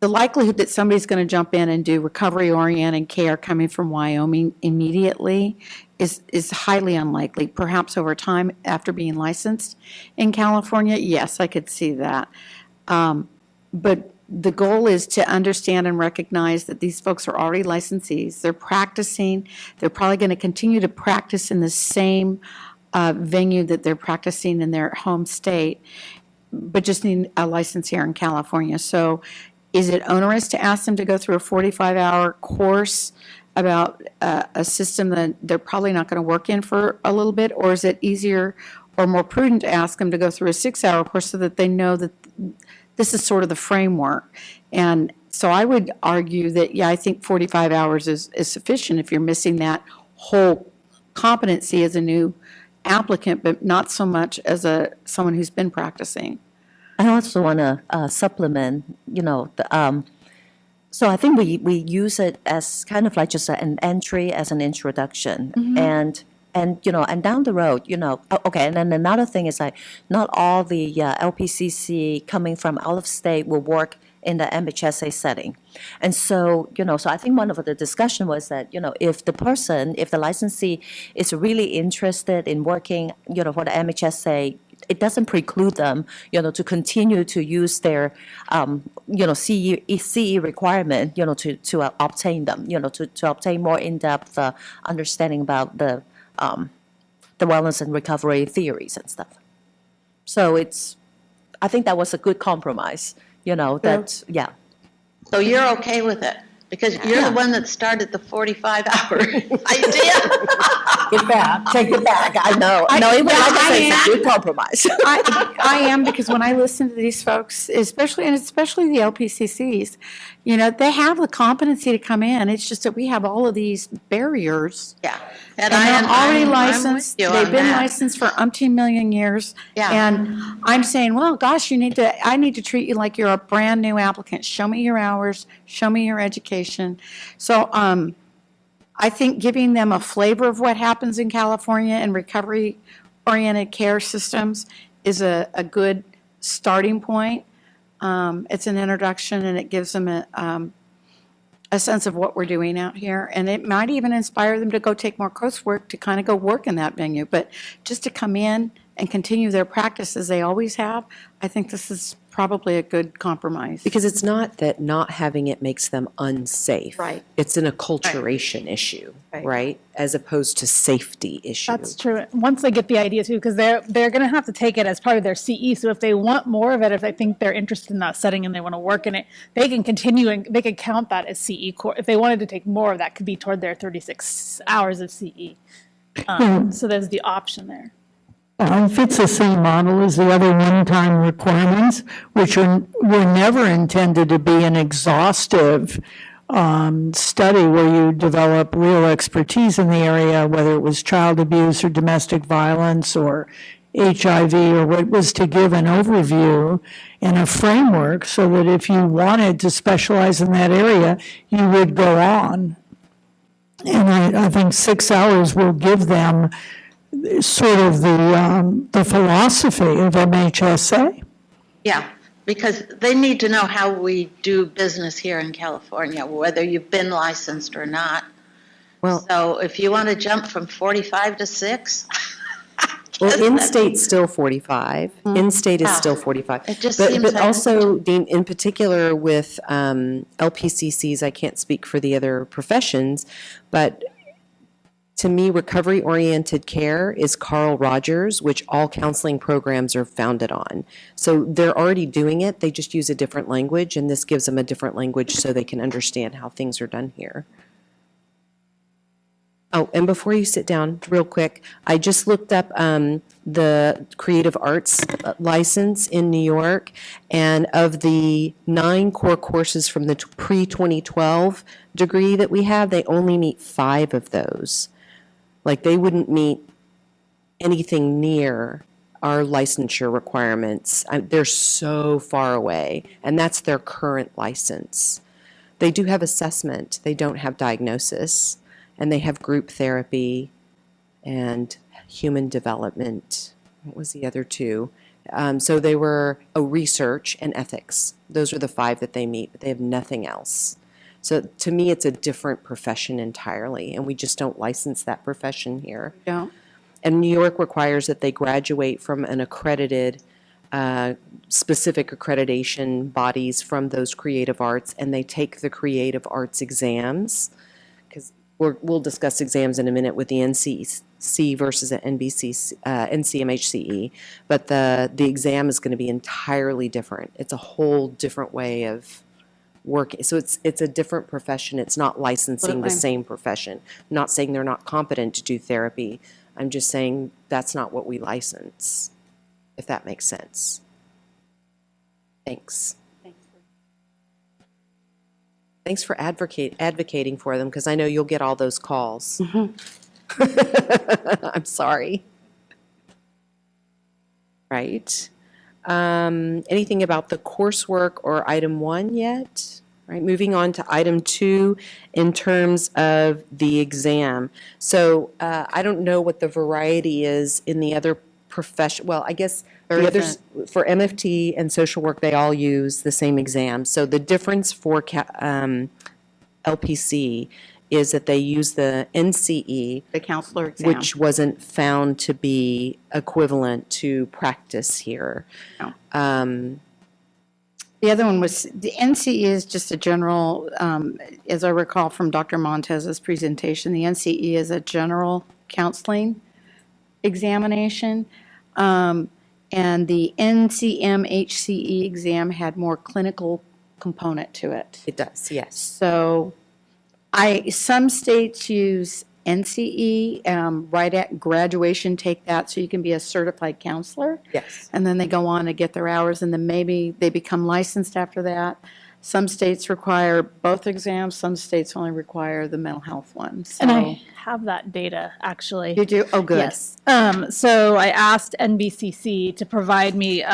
the likelihood that somebody's going to jump in and do recovery-oriented care coming from Wyoming immediately is highly unlikely. Perhaps over time, after being licensed in California, yes, I could see that. But the goal is to understand and recognize that these folks are already licensees. They're practicing. They're probably going to continue to practice in the same venue that they're practicing in their home state, but just need a license here in California. So is it onerous to ask them to go through a 45-hour course about a system that they're probably not going to work in for a little bit? Or is it easier or more prudent to ask them to go through a 6-hour course so that they know that this is sort of the framework? And so I would argue that, I think 45 hours is sufficient if you're missing that whole competency as a new applicant, but not so much as someone who's been practicing. I also want to supplement, so I think we use it as kind of like just an entry, as an introduction. And down the road, okay, and then another thing is like, not all the LPCC coming from out of state will work in the MHSA setting. And so, so I think one of the discussion was that, if the licensee is really interested in working, for the MHSA, it doesn't preclude them, to continue to use their, CE requirement, to obtain them, to obtain more in-depth understanding about the wellness and recovery theories and stuff. So I think that was a good compromise, yeah. So you're okay with it? Because you're the one that started the 45-hour idea. Take it back. I know. It's a good compromise. I am, because when I listen to these folks, especially the LPCCs, they have the competency to come in. It's just that we have all of these barriers. Yeah. And they're already I'm licensed. with you They've on been that. licensed for umpteen million years. Yeah. And I'm saying, well, gosh, I need to treat you like you're a brand new applicant. Show me your hours. Show me your education. So, I think giving them a flavor of what happens in California and recovery-oriented care systems is a good starting point. It's an introduction, and it gives them a sense of what we're doing out here. And it might even inspire them to go take more coursework to kind of go work in that venue. But just to come in and continue their practice as they always have, I think this is probably a good compromise. Because it's not that not having it makes them unsafe. Right. It's an acculturation issue, right? As opposed to safety issue. That's true. Once they get the idea too, because they're going to have to take it as part of their CE. So if they want more of it, if they think they're interested in that setting and they want to work in it, they can continue and they can count that as CE core. If they wanted to take more of that, could be toward their 36 hours of CE. So there's the option there. If it's the same model as the other one-time requirements, which were never intended to be an exhaustive study where you develop real expertise in the area, whether it was child abuse or domestic violence or HIV, or what was to give an overview and a framework so that if you wanted to specialize in that area, you would go on. And I think 6 hours will give them sort of the philosophy of MHSA. Yeah, because they need to know how we do business here in California, whether you've been licensed or not. Well, so if you want to jump from 45 to 6. Well, in-state's still 45. In-state is still 45. It just but seems but like- also, Dean, in particular with LPCCs, I can't speak for the other professions, but to me, recovery-oriented care is Carl Rogers, which all counseling programs are founded on. So they're already doing it. They just use a different language, and this gives them a different language so they can understand how things are done here. Oh, and before you sit down, real quick, I just looked up the creative arts license in New York, and of the 9 core courses from the pre-2012 degree that we have, they only meet 5 of those. Like, they wouldn't meet anything near our licensure requirements. They're so far away, and that's their current license. They do have assessment. They don't have diagnosis, and they have group therapy and human development. What was the other 2? So they were research and ethics. Those are the 5 that they meet, but they have nothing else. So to me, it's a different profession entirely, and we just don't license that profession here. Don't. And New York requires that they graduate from an accredited, specific accreditation bodies from those creative arts, and they take the creative arts exams, because we'll discuss exams in a minute with the NCC versus the NCMHCE, but the exam is going to be entirely different. It's a whole different way of working. So it's a different profession. It's not licensing the same profession. I'm not saying they're not competent to do therapy. I'm just saying that's not what we license, if that makes sense. Thanks. Thanks for advocating for them, because I know you'll get all those calls. I'm sorry. Right. Anything about the coursework or item 1 yet? Right, moving on to item 2 in terms of the exam. So I don't know what the variety is in the other profession. Well, I guess the others, for MFT and social work, they all use the same exam. So the difference for LPC is that they use the NCE, The counselor exam. which wasn't found to be equivalent to practice here. No. The other one was, the NCE is just a general, as I recall from Dr. Montez's presentation, the NCE is a general counseling examination. And the NCM-HCE exam had more clinical component to it. It does, yes. So some states use NCE, right at graduation, take that so you can be a certified counselor. Yes. And then they go on to get their hours, and then maybe they become licensed after that. Some states require both exams, some states only require the mental health one. So. And I have that data, actually. You do? Oh, good. Yes. So I asked NBCC to provide me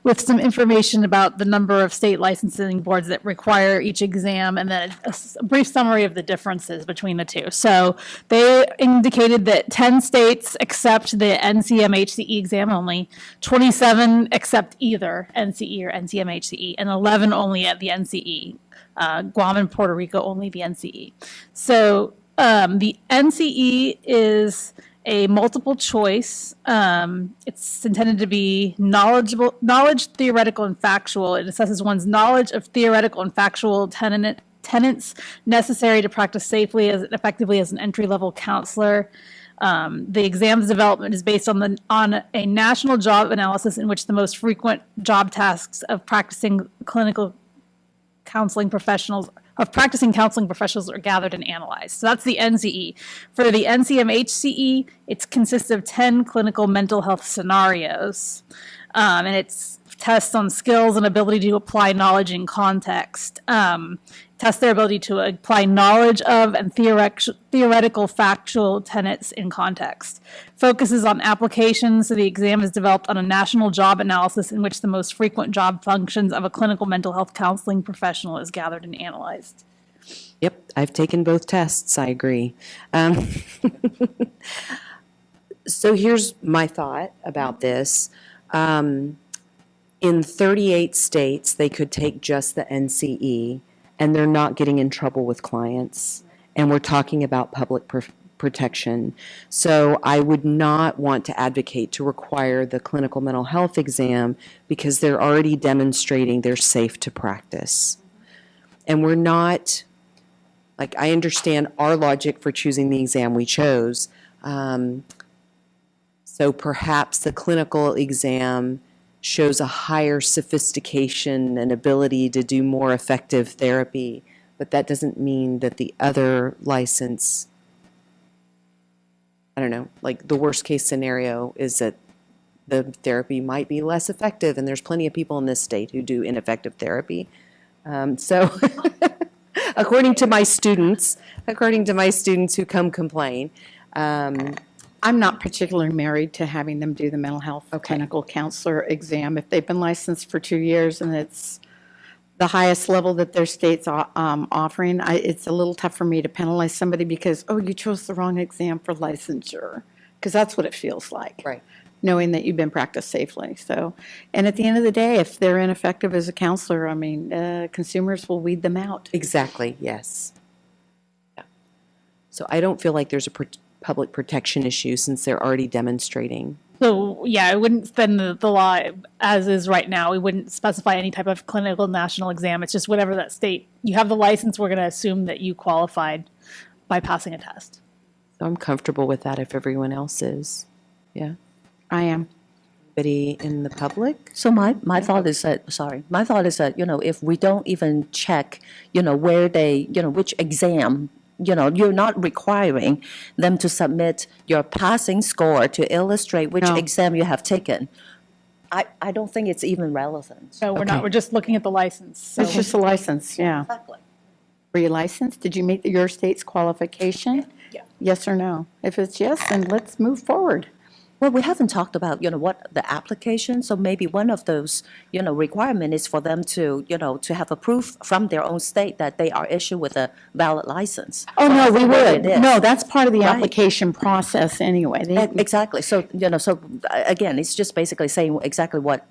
with some information about the number of state licensing boards that require each exam, and then a brief summary of the differences between the two. So they indicated that 10 states accept the NCM-HCE exam only, 27 accept either NCE or NCM-HCE, and 11 only at the NCE. Guam and Puerto Rico only the NCE. So the NCE is a multiple choice. It's intended to be knowledge, theoretical, and factual. It assesses one's knowledge of theoretical and factual tenets necessary to practice safely and effectively as an entry-level counselor. The exam's development is based on a national job analysis in which the most frequent job tasks of practicing counseling professionals are gathered and analyzed. So that's the NCE. For the NCM-HCE, it consists of 10 clinical mental health scenarios, and it's tests on skills and ability to apply knowledge in context. Test their ability to apply knowledge of and theoretical factual tenets in context. Focuses on applications, so the exam is developed on a national job analysis in which the most frequent job functions of a clinical mental health counseling professional is gathered and analyzed. Yep, I've taken both tests, I agree. So here's my thought about this. In 38 states, they could take just the NCE, and they're not getting in trouble with clients. And we're talking about public protection. So I would not want to advocate to require the clinical mental health exam because they're already demonstrating they're safe to practice. And we're not, like, I understand our logic for choosing the exam we chose. So perhaps the clinical exam shows a higher sophistication and ability to do more effective therapy, but that doesn't mean that the other license, I don't know, like the worst case scenario is that the therapy might be less effective, and there's plenty of people in this state who do ineffective therapy. So according to my students who come complain, I'm not particularly married to having them do the mental health clinical counselor exam. If they've been licensed for 2 years and it's the highest level that their state's offering, it's a little tough for me to penalize somebody because, oh, you chose the wrong exam for licensure, because that's what it feels like. Right. Knowing that you've been practiced safely. So, and at the end of the day, if they're ineffective as a counselor, I mean, consumers will weed them out. exactly, yes. Yeah. So I don't feel like there's a public protection issue since they're already demonstrating. So, yeah, I wouldn't spend the law as is right now. We wouldn't specify any type of clinical national exam. It's just whatever that state, you have the license, we're going to assume that you qualified by passing a test. So I'm comfortable with that if everyone else is. Yeah. I am. Anybody in the public? So my thought is that, if we don't even check, where they, which exam, you're not requiring them to submit your passing score to illustrate which exam you have taken. I don't think it's even relevant. So we're not, we're just looking at the license. So It's just a license, yeah. Exactly. Were you licensed? Did you meet your state's qualification? Yes or no? If it's yes, then let's move forward. Well, we haven't talked about, what the application, so maybe one of those, requirement is for them to, to have a proof from their own state that they are issued with a valid license. Oh, So no, that's we what would. it is. No, that's part of the Right. application process anyway. Exactly. So, again, it's just basically saying exactly what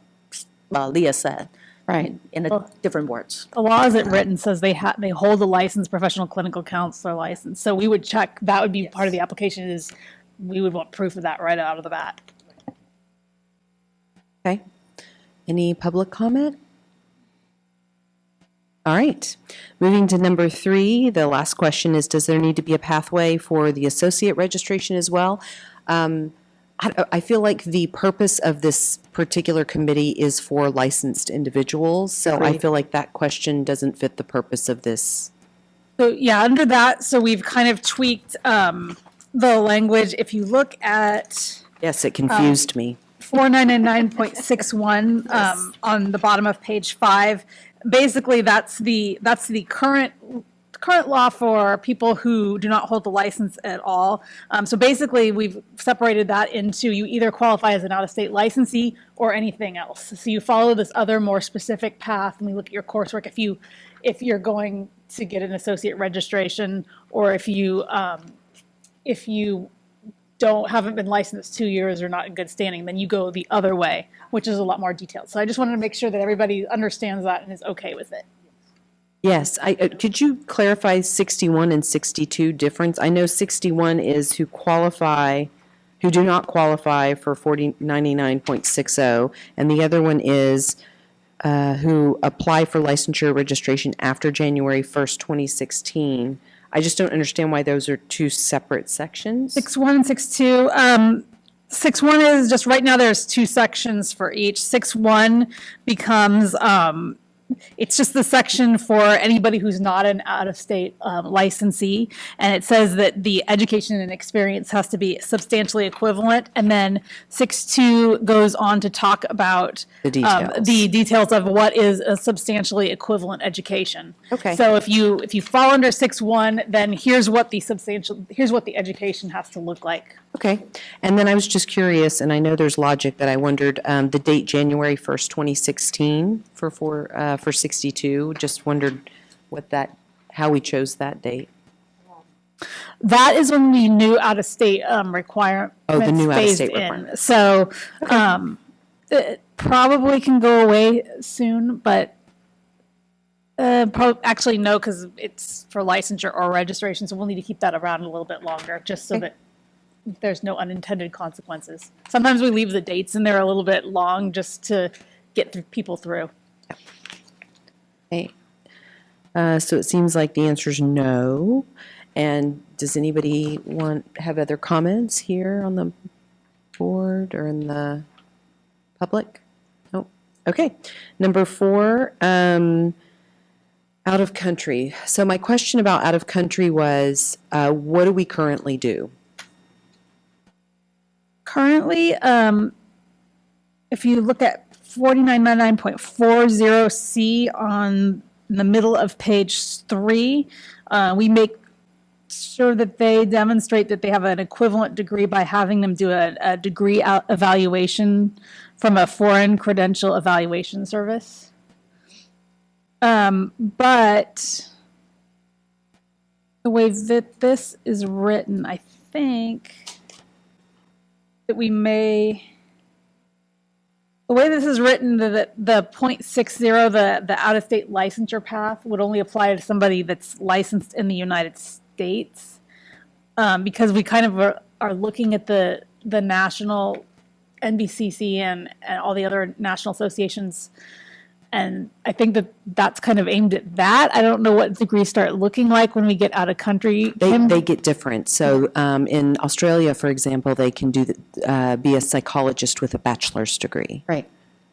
Leah said. Right. In a different words. The law as it written says they hold a licensed professional clinical counselor license. So we would check, that would be part of the application is we would want proof of that right out of the bat. Okay. Any public comment? All right. Moving to number 3, the last question is, does there need to be a pathway for the associate registration as well? I feel like the purpose of this particular committee is for licensed individuals, so I feel like that question doesn't fit the purpose of this. So yeah, under that, so we've kind of tweaked the language. If you look at Yes, it confused me. 4999.61 on the bottom of page 5, basically that's the current law for people who do not hold the license at all. So basically, we've separated that into you either qualify as an out-of-state licensee or anything else. So you follow this other more specific path, and we look at your coursework if you're going to get an associate registration, or if you haven't been licensed 2 years or not in good standing, then you go the other way, which is a lot more detailed. So I just wanted to make sure that everybody understands that and is okay with it. Yes, could you clarify 61 and 62 difference? I know 61 is who do not qualify for 4099.60, and the other one is who apply for licensure registration after January 1st, 2016. I just don't understand why those are two separate sections. 6.1 and 6.2. 6.1 is just right now there's 2 sections for each. 6.1 becomes it's just the section for anybody who's not an out-of-state licensee, and it says that the education and experience has to be substantially equivalent. And then 6.2 goes on to talk about The details. the details of what is a substantially equivalent education. Okay. So if you fall under 6.1, then here's what the education has to look like. Okay, and then I was just curious, and I know there's logic, but I wondered, the date January 1st, 2016 for 62, just wondered how we chose that date. That is when the new out-of-state requirement Oh, the new phased out-of-state in. requirement. So it probably can go away soon, but actually no, because it's for licensure or registration, so we'll need to keep that around a little bit longer, just so that there's no unintended consequences. Sometimes we leave the dates in there a little bit long just to get people through. Okay. So it seems like the answer is no. And does anybody have other comments here on the board or in the public? No. Okay. Number 4, out of country. So my question about out of country was, what do we currently do? Currently, if you look at 4999.40C in the middle of page 3, we make sure that they demonstrate that they have an equivalent degree by having them do a degree evaluation from a foreign credential evaluation service. But the way that this is written, I think that the way this is written, the .60, the out-of-state licensure path would only apply to somebody that's licensed in the United States, because we kind of are looking at the national NBCC and all the other national associations, and I think that's kind of aimed at that. I don't know what degrees start looking like when we get out of country. They get different. So in Australia, for example, they can be a psychologist with a bachelor's degree. Right.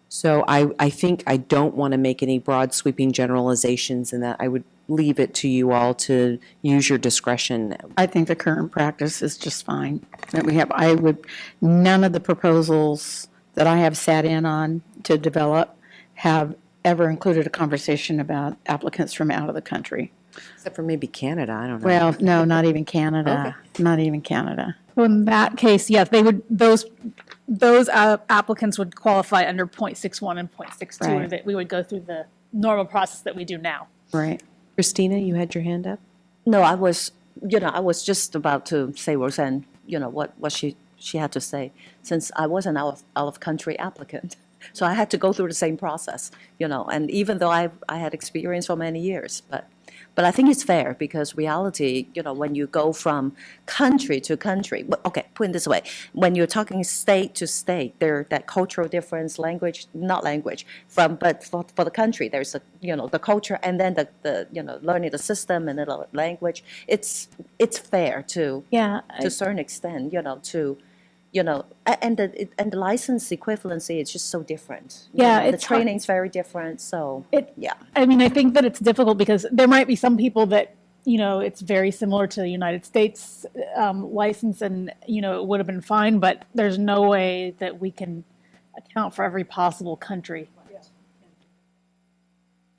So I think I don't want to make any broad sweeping generalizations, and that I would leave it to you all to use your discretion. I think the current practice is just fine. That we have, none of the proposals that I have sat in on to develop have ever included a conversation about applicants from out of the country. Except for maybe Canada, I don't know. Well, no, not even Canada. Not even Canada. So in that case, yes, they would, those applicants would qualify under .61 and .62, Right. that we would go through the normal process that we do now. Right. Christina, you had your hand up? No, I was just about to say, Roseanne, what she had to say, since I was an out-of-country applicant. So I had to go through the same process, and even though I had experience for many years, but I think it's fair because reality, when you go from country to country, okay, put it this way, when you're talking state to state, there that cultural difference, not language, but for the country, there's the culture and then the learning the system and the language. It's fair to Yeah. to a certain extent, and the license equivalency is just so different. Yeah, The it's hard. training's very different, so, yeah. I mean, I think that it's difficult because there might be some people that, it's very similar to the United States license and, it would have been fine, but there's no way that we can account for every possible country.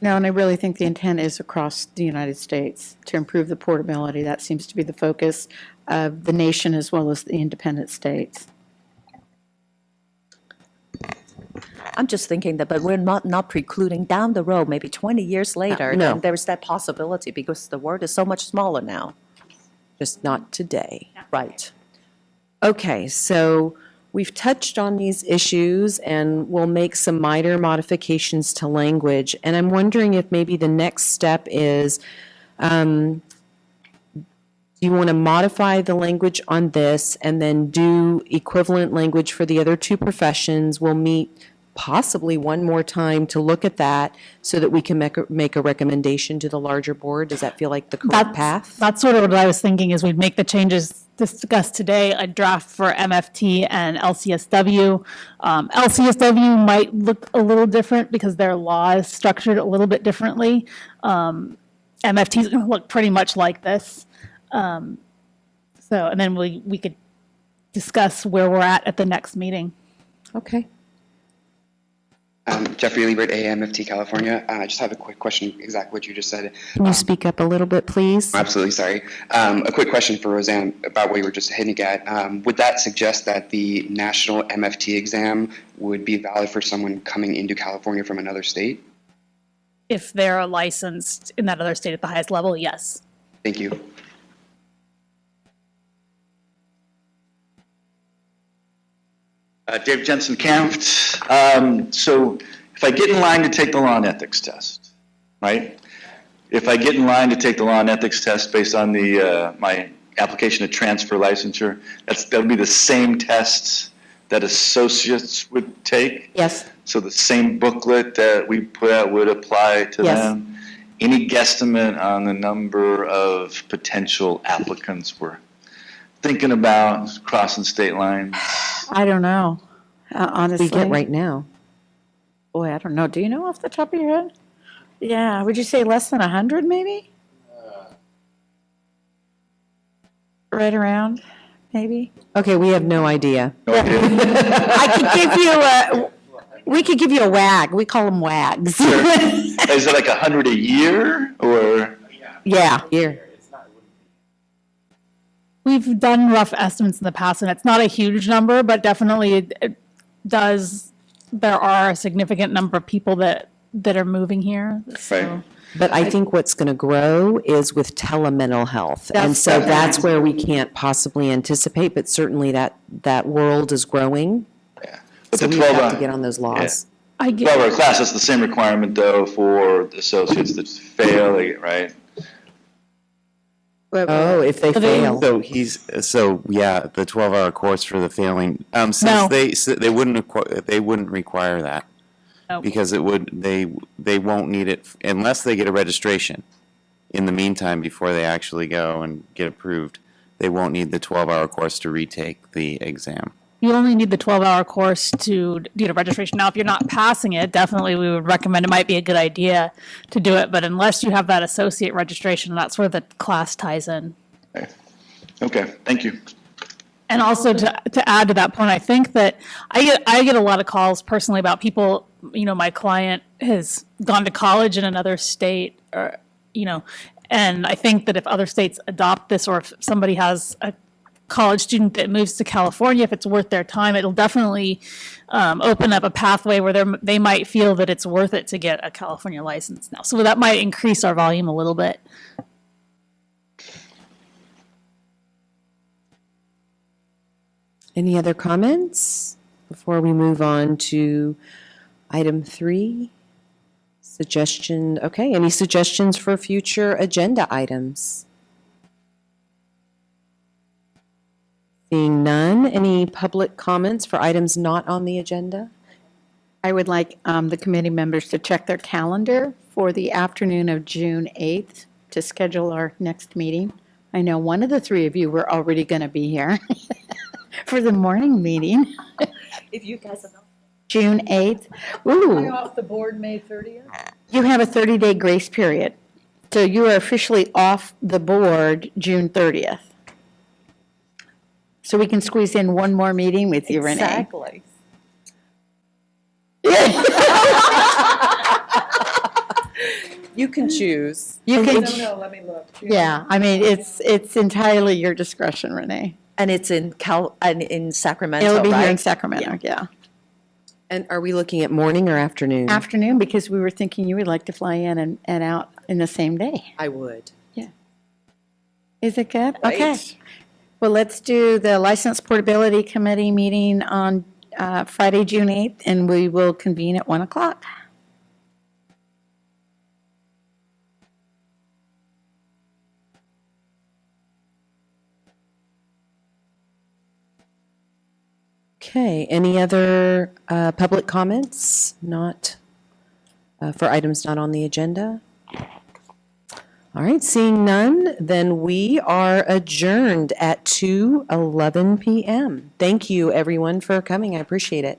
No, and I really think the intent is across the United States to improve the portability. That seems to be the focus of the nation as well as the independent states. I'm just thinking that, but we're not precluding down the road, maybe 20 years later, No. then there's that possibility because the world is so much smaller now. Just not today. Right. Okay, so we've touched on these issues and we'll make some minor modifications to language. And I'm wondering if maybe the next step is, do you want to modify the language on this and then do equivalent language for the other two professions? We'll meet possibly one more time to look at that so that we can make a recommendation to the larger board. Does that feel like the correct path? That's sort of what I was thinking, is we'd make the changes discussed today, a draft for MFT and LCSW. LCSW might look a little different because their law is structured a little bit differently. MFT is going to look pretty much like this. And then we could discuss where we're at the next meeting. Okay. Jeffrey Liebert, AMFT California. I just have a quick question, exactly what you just said. Can you speak up a little bit, please? Absolutely, sorry. A quick question for Roseanne about what you were just hinting at. Would that suggest that the national MFT exam would be valid for someone coming into California from another state? If they're licensed in that other state at the highest level, yes. Thank you. Dave Jensen Kampft. So if I get in line to take the law and ethics test, right? If I get in line to take the law and ethics test based on my application to transfer licensure, that'll be the same tests that associates would take? Yes. So the same booklet that we put out would apply to Yes. them? Any guesstimate on the number of potential applicants we're thinking about crossing state lines? I don't know, honestly. We get right now. Boy, I don't know. Do you know off the top of your head? Yeah, would you say less than 100 maybe? Right around, maybe? Okay, we have no idea. No idea. I could give you we could give you a wag. We call them wags. Sure. Is it like 100 a year or? Yeah. Here. We've done rough estimates in the past, and it's not a huge number, but definitely it does. There are a significant number of people that are moving here. So. Right. But I think what's going to grow is with telemental health. And That's so definitely- that's where we can't possibly anticipate, but certainly that world is growing. Yeah. But So the we have 12 to get on those laws. I get 12-hour class, that's the same requirement though for the associates that fail, right? Oh, if they fail. So yeah, the 12-hour course for the failing. Since No. they wouldn't require that. No. Because they won't need it unless they get a registration. In the meantime, before they actually go and get approved, they won't need the 12-hour course to retake the exam. You only need the 12-hour course to do the registration. Now, if you're not passing it, definitely we would recommend, it might be a good idea to do it, but unless you have that associate registration, that's where the class ties in. Okay, thank you. And also to add to that point, I think that I get a lot of calls personally about people, my client has gone to college in another state, or, And I think that if other states adopt this, or if somebody has a college student that moves to California, if it's worth their time, it'll definitely open up a pathway where they might feel that it's worth it to get a California license now. So that might increase our volume a little bit. Any other comments before we move on to item 3? Suggestion, okay, any suggestions for future agenda items? Seeing none, any public comments for items not on the agenda? I would like the committee members to check their calendar for the afternoon of June 8th to schedule our next meeting. I know one of the 3 of you were already going to be here for the morning meeting. If you guys are not. June 8th. Ooh. off the board May 30th? You have a 30-day grace period. So you are officially off the board June 30th. So we can squeeze in one more meeting with you, Renee. Exactly. You can choose. You can, let me look. yeah, I mean, it's entirely your discretion, Renee. And it's in Sacramento, It'll be here in right? Sacramento, yeah. And are we looking at morning or afternoon? Afternoon, because we were thinking you would like to fly in and out in the same day. I would. Is it good? Right. Okay. Well, let's do the License Portability Committee meeting on Friday, June 8th, and we will convene at 1 o'clock. Okay, any other public comments not for items not on the agenda? All right, seeing none, then we are adjourned at 2:11 p.m. Thank you, everyone, for coming. I appreciate it.